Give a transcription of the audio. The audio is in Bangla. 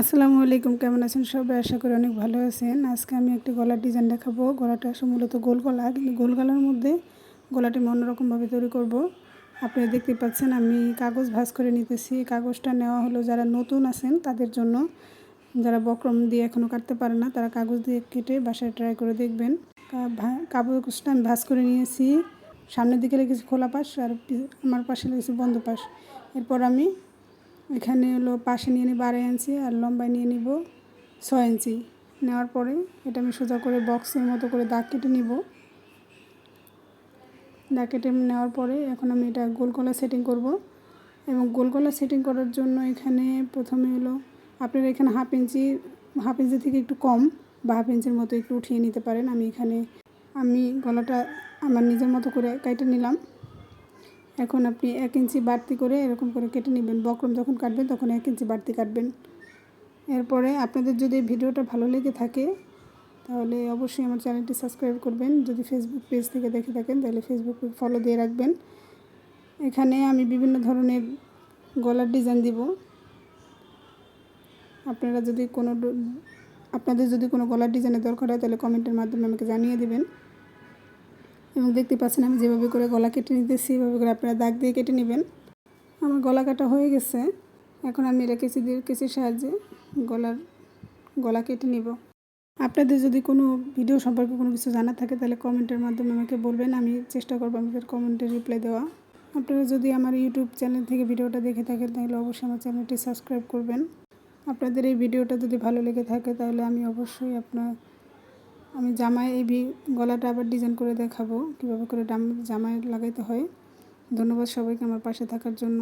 আসসালামু আলাইকুম, কেমন আছেন সবাই? আশা করি অনেক ভালো আছেন। আজকে আমি একটি গলার ডিজাইন দেখাবো। গলাটা আসলে মূলত গোল গলা, কিন্তু গোল গলার মধ্যে গলাটি অন্যরকমভাবে তৈরি করব। আপনারা দেখতে পাচ্ছেন আমি কাগজ ভাঁজ করে নিতেছি। কাগজটা নেওয়া হলো যারা নতুন আছেন তাদের জন্য, যারা বক্রম দিয়ে এখনও কাটতে পারে না তারা কাগজ দিয়ে কেটে বাসায় ট্রাই করে দেখবেন। কাগজটা আমি ভাঁজ করে নিয়েছি। সামনের দিকে রেখেছি খোলা পাশ, আর আমার পাশে রেখেছি বন্ধ পাশ। এরপর আমি এখানে হলো পাশে নিয়ে নিব 2.5 ইঞ্চি, আর লম্বায় নিয়ে নিব 6 ইঞ্চি। নেওয়ার পরে এটা আমি সোজা করে বক্সের মতো করে দাগ কেটে নিব। দাগ কেটে নেওয়ার পরে এখন আমি এটা গোল গলা সেটিং করব। এবং গোল গলা সেটিং করার জন্য এখানে প্রথমে হলো আপনারা এখানে হাফ ইঞ্চি থেকে একটু কম বা হাফ ইঞ্চির মতো একটু উঠিয়ে নিতে পারেন। আমি গলাটা আমার নিজের মতো করে কেটে নিলাম। এখন আপনি 1 ইঞ্চি বাড়তি করে এরকম করে কেটে নেবেন। বক্রম যখন কাটবেন তখন 1 ইঞ্চি বাড়তি কাটবেন। এরপরে আপনাদের যদি ভিডিওটা ভালো লেগে থাকে তাহলে অবশ্যই আমার চ্যানেলটি সাবস্ক্রাইব করবেন। যদি ফেসবুক পেজ থেকে দেখে থাকেন তাহলে ফেসবুক ফলো দিয়ে রাখবেন। এখানে আমি বিভিন্ন ধরনের গলার ডিজাইন দিব। আপনাদের যদি কোনো গলার ডিজাইনের দরকার হয় তাহলে কমেন্টের মাধ্যমে আমাকে জানিয়ে দেবেন। এবং দেখতে পাচ্ছেন আমি যেভাবে করে গলা কেটে নিতেছি এভাবে করে আপনারা দাগ দিয়ে কেটে নেবেন। আমার গলা কাটা হয়ে গেছে। এখন আমি এটা কেচির সাহায্যে গলা কেটে নিব। আপনাদের যদি কোনো ভিডিও সম্পর্কে কোনো কিছু জানার থাকে তাহলে কমেন্টের মাধ্যমে আমাকে বলবেন, আমি চেষ্টা করব আমাদের কমেন্টের রিপ্লাই দেওয়া। আপনারা যদি আমার ইউটিউব চ্যানেল থেকে ভিডিওটা দেখে থাকেন তাহলে অবশ্যই আমার চ্যানেলটি সাবস্ক্রাইব করবেন। আপনাদের এই ভিডিওটা যদি ভালো লেগে থাকে তাহলে আমি অবশ্যই আমি জামায় গলাটা আবার ডিজাইন করে দেখাবো কীভাবে করে জামায় লাগাইতে হয়। ধন্যবাদ সবাইকে আমার পাশে থাকার জন্য।